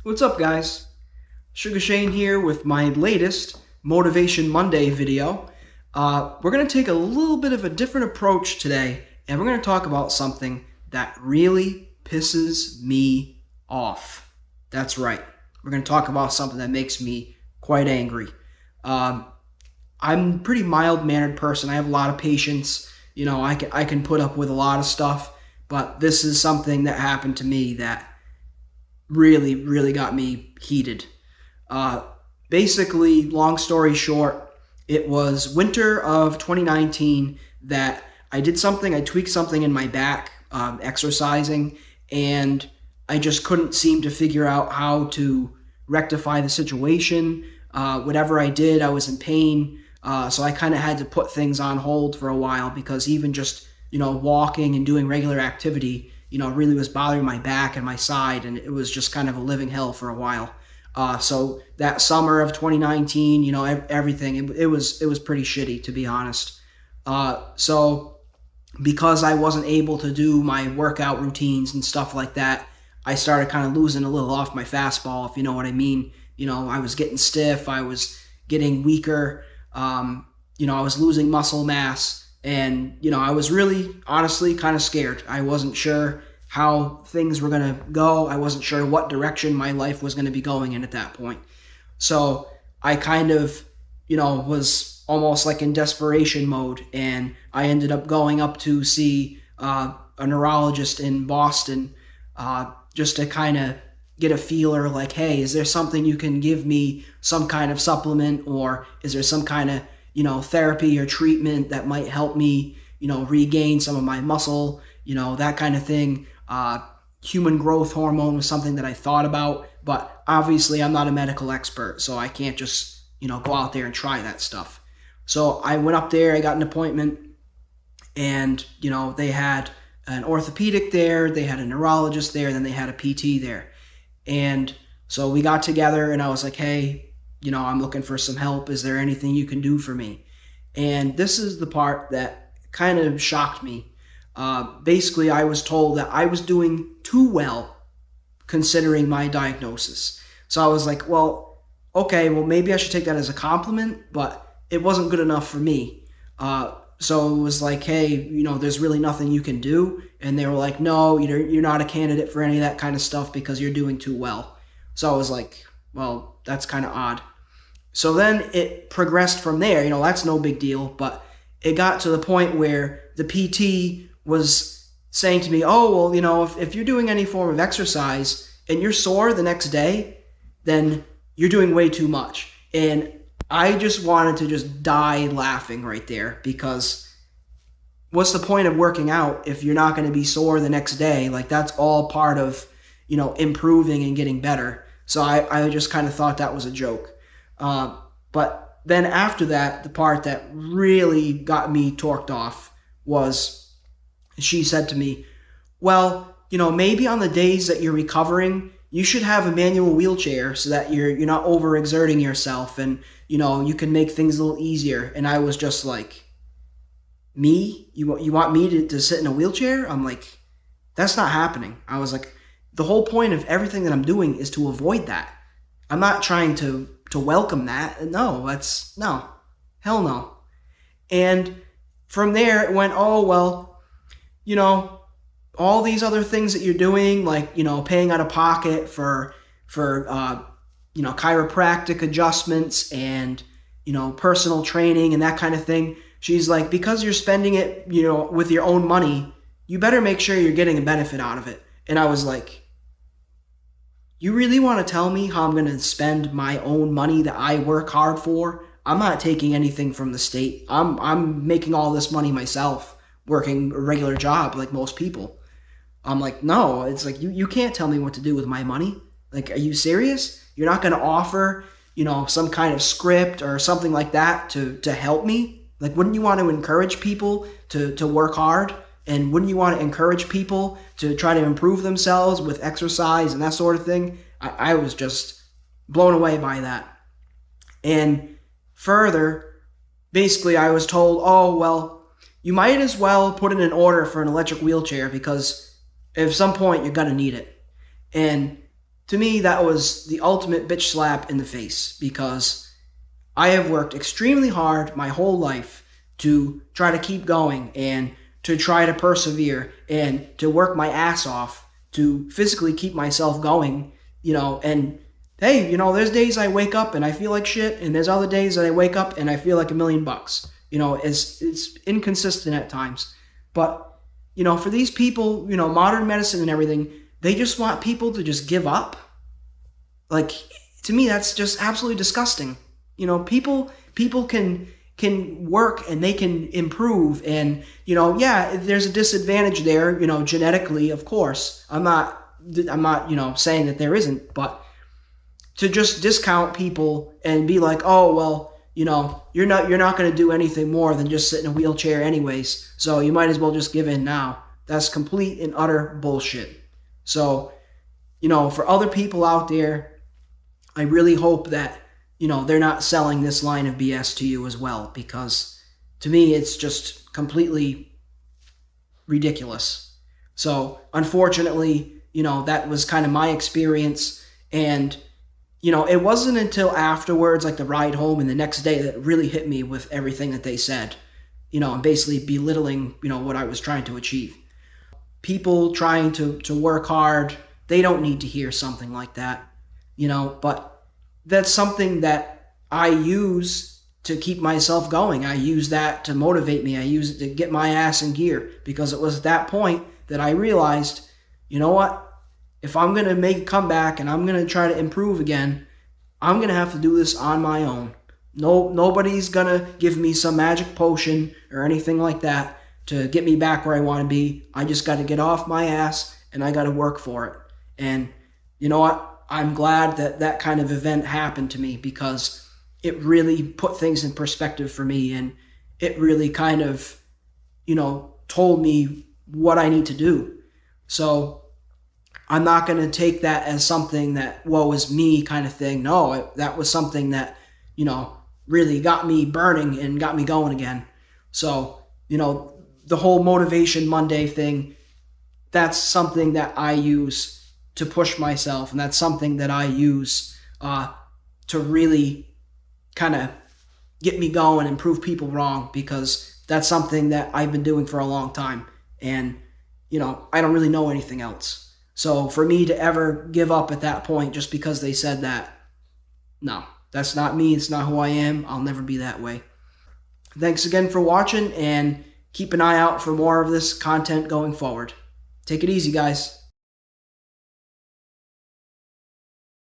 What's up, guys? Sugar Shane here with my latest Motivation Monday video. We're going to take a little bit of a different approach today, and we're going to talk about something that really pisses me off. That's right. We're going to talk about something that makes me quite angry. I'm a pretty mild-mannered person. I have a lot of patience. You know, I can put up with a lot of stuff, but this is something that happened to me that really got me heated. Basically, long story short, it was winter of 2019 that I tweaked something in my back, exercising, and I just couldn't seem to figure out how to rectify the situation. Whatever I did, I was in pain, so I kind of had to put things on hold for a while because even just, walking and doing regular activity, really was bothering my back and my side, and it was just kind of a living hell for a while. So that summer of 2019, everything, it was pretty shitty, to be honest. So because I wasn't able to do my workout routines and stuff like that, I started kind of losing a little off my fastball, if you know what I mean. I was getting stiff, I was getting weaker, I was losing muscle mass. And, I was really, honestly, kind of scared. I wasn't sure how things were going to go. I wasn't sure what direction my life was going to be going in at that point. So I kind of, was almost like in desperation mode. And I ended up going up to see a neurologist in Boston just to kind of get a feeler like, hey, is there something you can give me, some kind of supplement, or is there some kind of therapy or treatment that might help me, regain some of my muscle, that kind of thing. Human growth hormone was something that I thought about, but obviously I'm not a medical expert, so I can't just, go out there and try that stuff. So I went up there, I got an appointment, and, they had an orthopedic there, they had a neurologist there, then they had a PT there. And so we got together and I was like, hey, I'm looking for some help. Is there anything you can do for me? And this is the part that kind of shocked me. Basically, I was told that I was doing too well considering my diagnosis. So I was like, well, okay, well, maybe I should take that as a compliment, but it wasn't good enough for me. So it was like, hey, there's really nothing you can do. And they were like, no, you're not a candidate for any of that kind of stuff because you're doing too well. So I was like, well, that's kind of odd. So then it progressed from there. That's no big deal, but it got to the point where the PT was saying to me, oh, well, if you're doing any form of exercise and you're sore the next day, then you're doing way too much. And I just wanted to just die laughing right there, because what's the point of working out if you're not going to be sore the next day? Like, that's all part of, improving and getting better. So I just kind of thought that was a joke. But then after that, the part that really got me torqued off was she said to me, well, maybe on the days that you're recovering, you should have a manual wheelchair so that you're not overexerting yourself and, you can make things a little easier. And I was just like, me? You want me to sit in a wheelchair? I'm like, that's not happening. I was like, the whole point of everything that I'm doing is to avoid that. I'm not trying to welcome that. No, hell no. And from there it went, oh, well, all these other things that you're doing, like, paying out of pocket for chiropractic adjustments and, personal training and that kind of thing. She's like, because you're spending it, with your own money, you better make sure you're getting a benefit out of it. And I was like, you really want to tell me how I'm going to spend my own money that I work hard for? I'm not taking anything from the state. I'm making all this money myself, working a regular job like most people. I'm like, no, it's like, you can't tell me what to do with my money. Like, are you serious? You're not going to offer, some kind of script or something like that to help me? Like, wouldn't you want to encourage people to work hard? And wouldn't you want to encourage people to try to improve themselves with exercise and that sort of thing? I was just blown away by that. And further, basically I was told, oh, well, you might as well put in an order for an electric wheelchair because at some point you're going to need it. And to me, that was the ultimate bitch slap in the face, because I have worked extremely hard my whole life to try to keep going and to try to persevere and to work my ass off to physically keep myself going, and hey, there's days I wake up and I feel like shit, and there's other days that I wake up and I feel like $1,000,000. It's inconsistent at times. But, for these people, modern medicine and everything, they just want people to just give up. Like, to me, that's just absolutely disgusting. People can work and they can improve, and there's a disadvantage there, genetically, of course. I'm not saying that there isn't, but to just discount people and be like, oh well, you're not going to do anything more than just sit in a wheelchair anyways, so you might as well just give in now. That's complete and utter bullshit. So, for other people out there, I really hope that they're not selling this line of BS to you as well, because to me, it's just completely ridiculous. So, unfortunately, that was kind of my experience. And, it wasn't until afterwards, like the ride home and the next day, that it really hit me with everything that they said, and basically belittling, what I was trying to achieve. People trying to work hard, they don't need to hear something like that, but that's something that I use to keep myself going. I use that to motivate me. I use it to get my ass in gear, because it was at that point that I realized, you know what? If I'm going to make a comeback and I'm going to try to improve again, I'm going to have to do this on my own. Nobody's going to give me some magic potion or anything like that to get me back where I want to be. I just got to get off my ass and I got to work for it. And you know what? I'm glad that that kind of event happened to me, because it really put things in perspective for me, and it really kind of, told me what I need to do. So I'm not going to take that as something that, woe is me kind of thing. No, that was something that, really got me burning and got me going again. So, the whole Motivation Monday thing, that's something that I use to push myself, and that's something that I use to really kind of get me going and prove people wrong, because that's something that I've been doing for a long time, and I don't really know anything else. So for me to ever give up at that point just because they said that, no, that's not me. It's not who I am. I'll never be that way. Thanks again for watching, and keep an eye out for more of this content going forward. Take it easy, guys.